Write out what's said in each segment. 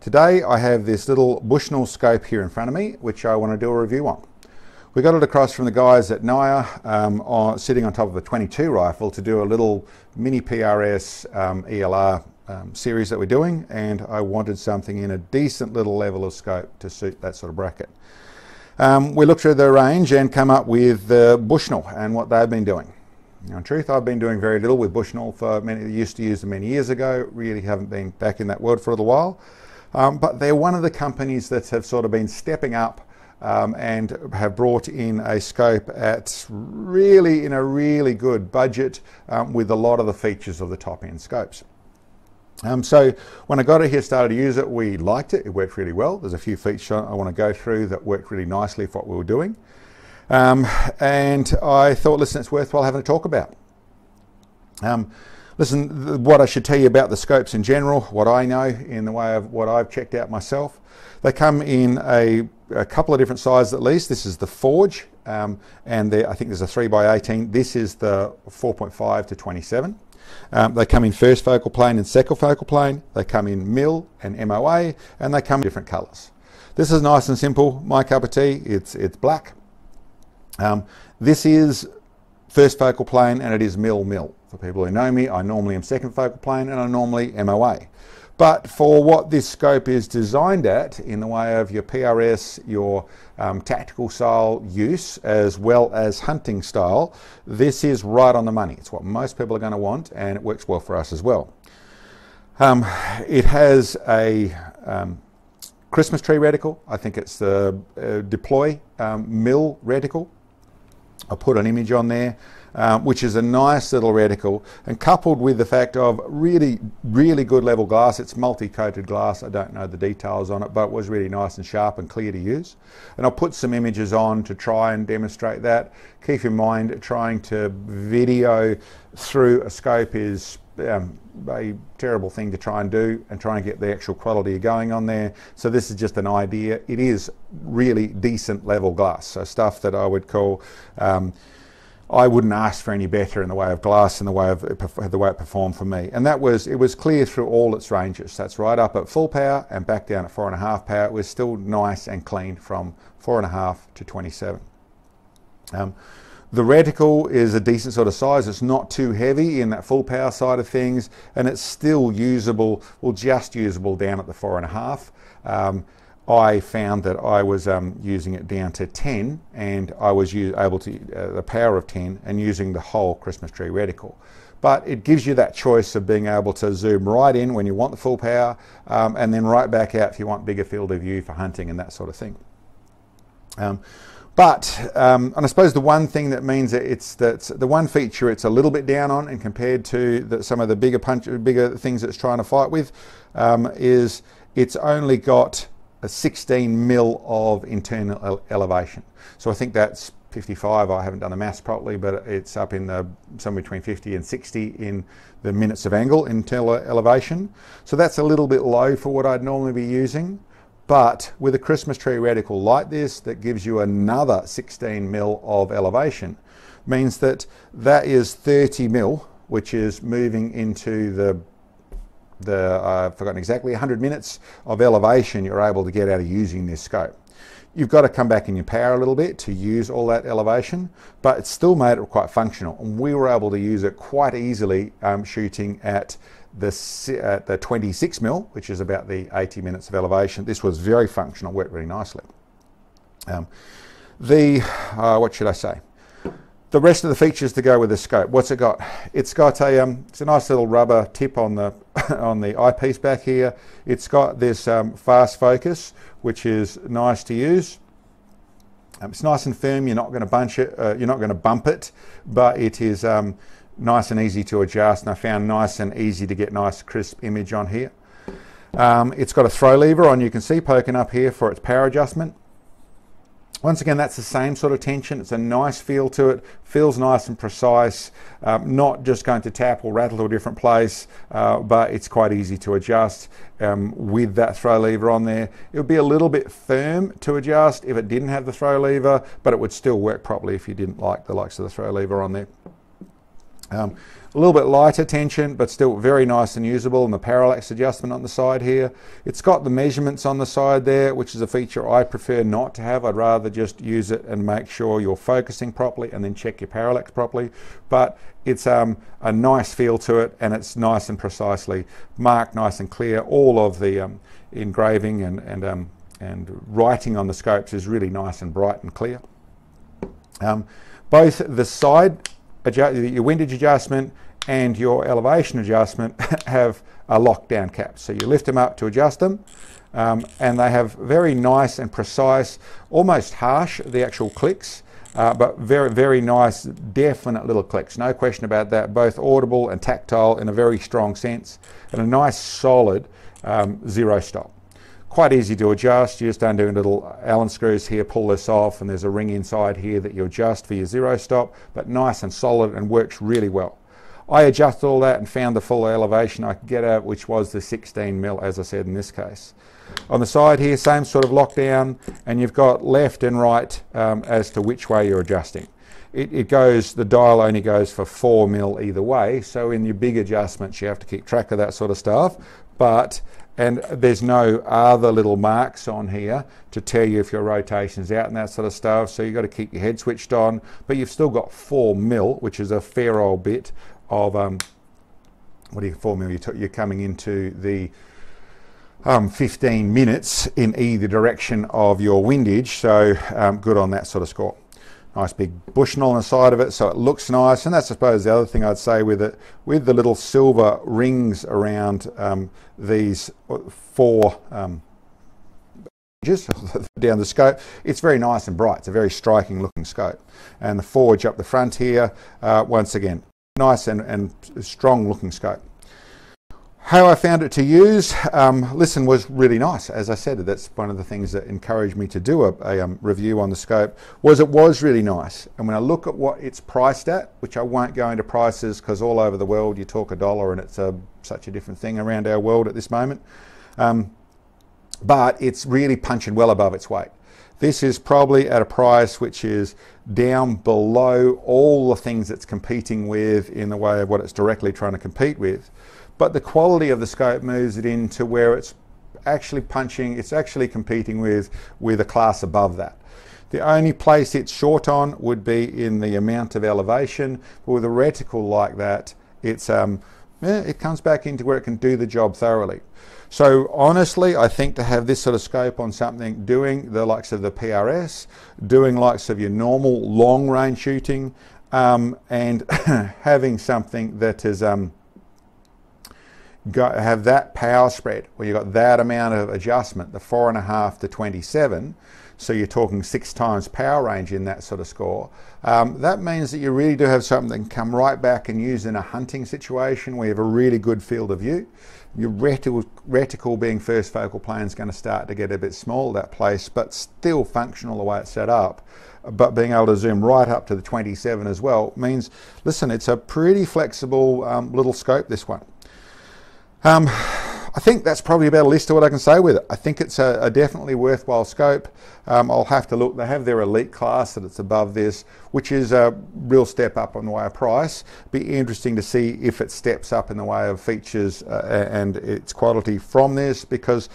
Today I have this little Bushnell scope here in front of me, which I want to do a review on. We got it across from the guys at NIA, sitting on top of a 22 rifle to do a little mini PRS ELR series that we're doing, and I wanted something in a decent little level of scope to suit that sort of bracket. We looked through the range and come up with Bushnell and what they've been doing. Now, in truth, I've been doing very little with Bushnell for many. I used to use them many years ago. Really haven't been back in that world for a little while. But they're one of the companies that have sort of been stepping up and have brought in a scope at really in a really good budget with a lot of the features of the top end scopes. So when I got it here, started to use it, we liked it. It worked really well. There's a few features I want to go through that worked really nicely for what we were doing. And I thought, listen, it's worthwhile having a talk about. Listen, what I should tell you about the scopes in general, what I know in the way of what I've checked out myself. They come in a couple of different sizes at least. This is the Forge, and I think there's a 3x18. This is the 4.5 to 27. They come in first focal plane and second focal plane. They come in mil and MOA, and they come in different colours. This is nice and simple. My cup of tea. It's black. This is first focal plane and it is mil. For people who know me, I normally am second focal plane and I normally MOA. But for what this scope is designed at in the way of your PRS, your tactical style use, as well as hunting style, this is right on the money. It's what most people are going to want, and it works well for us as well. It has a Christmas tree reticle. I think it's the deploy mil reticle. I'll put an image on there, which is a nice little reticle, and coupled with the fact of really good level glass. It's multi-coated glass. I don't know the details on it, but it was really nice and sharp and clear to use. And I'll put some images on to try and demonstrate that. Keep in mind, trying to video through a scope is a terrible thing to try and do, and try and get the actual quality going on there. So this is just an idea. It is really decent level glass, so stuff that I would call I wouldn't ask for any better in the way of glass and the way it performed for me. And it was clear through all its ranges. That's right up at full power and back down at 4.5 power. It was still nice and clean from 4.5 to 27. The reticle is a decent sort of size. It's not too heavy in that full power side of things, and it's still usable, well, just usable down at the 4.5. I found that I was using it down to 10, and I was able to the power of 10 and using the whole Christmas tree reticle. But it gives you that choice of being able to zoom right in when you want the full power, and then right back out if you want bigger field of view for hunting and that sort of thing. And I suppose the one thing that means that the one feature it's a little bit down on, and compared to some of the bigger things that it's trying to fight with, is it's only got a 16 mil of internal elevation. So I think that's 55. I haven't done the maths properly, but it's up in somewhere between 50 and 60 in the minutes of angle internal elevation. So that's a little bit low for what I'd normally be using. But with a Christmas tree reticle like this, that gives you another 16 mil of elevation, means that is 30 mil, which is moving into I've forgotten exactly, 100 minutes of elevation you're able to get out of using this scope. You've got to come back in your power a little bit to use all that elevation, but it still made it quite functional. And we were able to use it quite easily shooting at the 26 mil, which is about the 80 minutes of elevation. This was very functional, worked really nicely. What should I say? The rest of the features to go with the scope. What's it got? It's got it's a nice little rubber tip on the on the eyepiece back here. It's got this fast focus, which is nice to use. It's nice and firm. You're not going to bunch it. You're not going to bump it, but it is nice and easy to adjust. And I found nice and easy to get nice crisp image on here. It's got a throw lever on. You can see poking up here for its power adjustment. Once again, that's the same sort of tension. It's a nice feel to it, feels nice and precise, not just going to tap or rattle to a different place, but it's quite easy to adjust with that throw lever on there. It would be a little bit firm to adjust if it didn't have the throw lever, but it would still work properly if you didn't like the likes of the throw lever on there. A little bit lighter tension, but still very nice and usable, and the parallax adjustment on the side here. It's got the measurements on the side there, which is a feature I prefer not to have. I'd rather just use it and make sure you're focusing properly and then check your parallax properly. But it's a nice feel to it, and it's nice and precisely marked, nice and clear. All of the engraving and writing on the scopes is really nice and bright and clear. Both the side your windage adjustment and your elevation adjustment have a lockdown cap. So you lift them up to adjust them, and they have very nice and precise, almost harsh, the actual clicks, but very, very nice, definite little clicks. No question about that, both audible and tactile in a very strong sense, and a nice solid zero stop. Quite easy to adjust. You just undo little Allen screws here, pull this off, and there's a ring inside here that you adjust for your zero stop, but nice and solid and works really well. I adjusted all that and found the full elevation I could get at, which was the 16mm, as I said in this case. On the side here, same sort of lockdown, and you've got left and right as to which way you're adjusting. It goes, the dial only goes for 4mm either way, so in your big adjustments you have to keep track of that sort of stuff, and there's no other little marks on here to tell you if your rotation's out and that sort of stuff, so you've got to keep your head switched on, but you've still got 4mm, which is a fair old bit of, 4mm, you're coming into the 15 minutes in either direction of your windage, so good on that sort of score. Nice big Bushnell on the side of it, so it looks nice. And that's, I suppose, the other thing I'd say with it, with the little silver rings around these four edges down the scope, it's very nice and bright. It's a very striking looking scope. And the forge up the front here, once again, nice and strong looking scope. How I found it to use, listen, was really nice. As I said, that's one of the things that encouraged me to do a review on the scope, was it was really nice. And when I look at what it's priced at, which I won't go into prices because all over the world you talk $1 and it's such a different thing around our world at this moment, but it's really punching well above its weight. This is probably at a price which is down below all the things it's competing with in the way of what it's directly trying to compete with. But the quality of the scope moves it into where it's actually punching, it's actually competing with a class above that. The only place it's short on would be in the amount of elevation, but with a reticle like that, it's it comes back into where it can do the job thoroughly. So honestly, I think to have this sort of scope on something, doing the likes of the PRS, doing likes of your normal long range shooting, and having something that is have that power spread where you've got that amount of adjustment, the 4.5 to 27, so you're talking 6 times power range in that sort of score. That means that you really do have something that can come right back and use in a hunting situation where you have a really good field of view. Your reticle being first focal plane is going to start to get a bit small, that place, but still functional the way it's set up. But being able to zoom right up to the 27 as well means, listen, it's a pretty flexible little scope, this one. I think that's probably about a list of what I can say with it. I think it's a definitely worthwhile scope. I'll have to look. They have their elite class that it's above this, which is a real step up on the way of price. Be interesting to see if it steps up in the way of features and its quality from this, because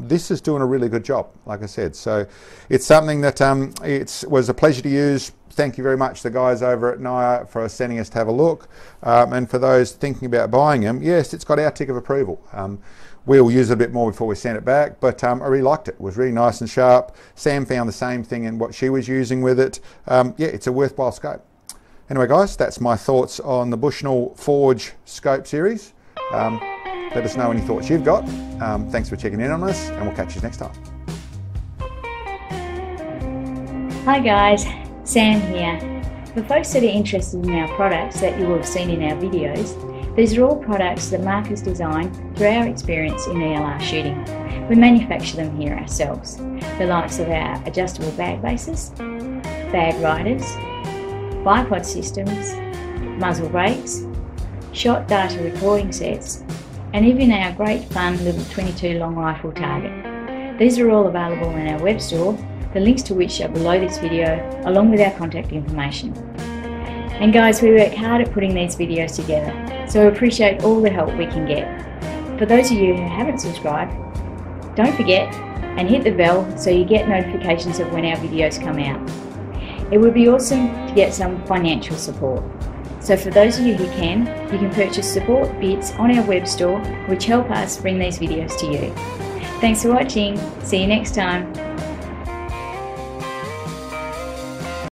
this is doing a really good job, like I said. So it's something that it was a pleasure to use. Thank you very much, the guys over at Naya, for sending us to have a look. And for those thinking about buying them, yes, it's got our tick of approval. We'll use it a bit more before we send it back, but I really liked it. It was really nice and sharp. Sam found the same thing in what she was using with it. Yeah, it's a worthwhile scope. Anyway, guys, that's my thoughts on the Bushnell FORGE scope series. Let us know any thoughts you've got. Thanks for checking in on us, and we'll catch you next time. Hi guys, Sam here. For folks that are interested in our products that you will have seen in our videos, these are all products that Mark has designed through our experience in ELR shooting. We manufacture them here ourselves. The likes of our adjustable bag bases, bag riders, bipod systems, muzzle brakes, shot data recording sets, and even our great fun little 22 long rifle target. These are all available in our web store, the links to which are below this video, along with our contact information. And guys, we work hard at putting these videos together, so we appreciate all the help we can get. For those of you who haven't subscribed, don't forget and hit the bell so you get notifications of when our videos come out. It would be awesome to get some financial support. So for those of you who can, you can purchase support bits on our web store, which help us bring these videos to you. Thanks for watching. See you next time.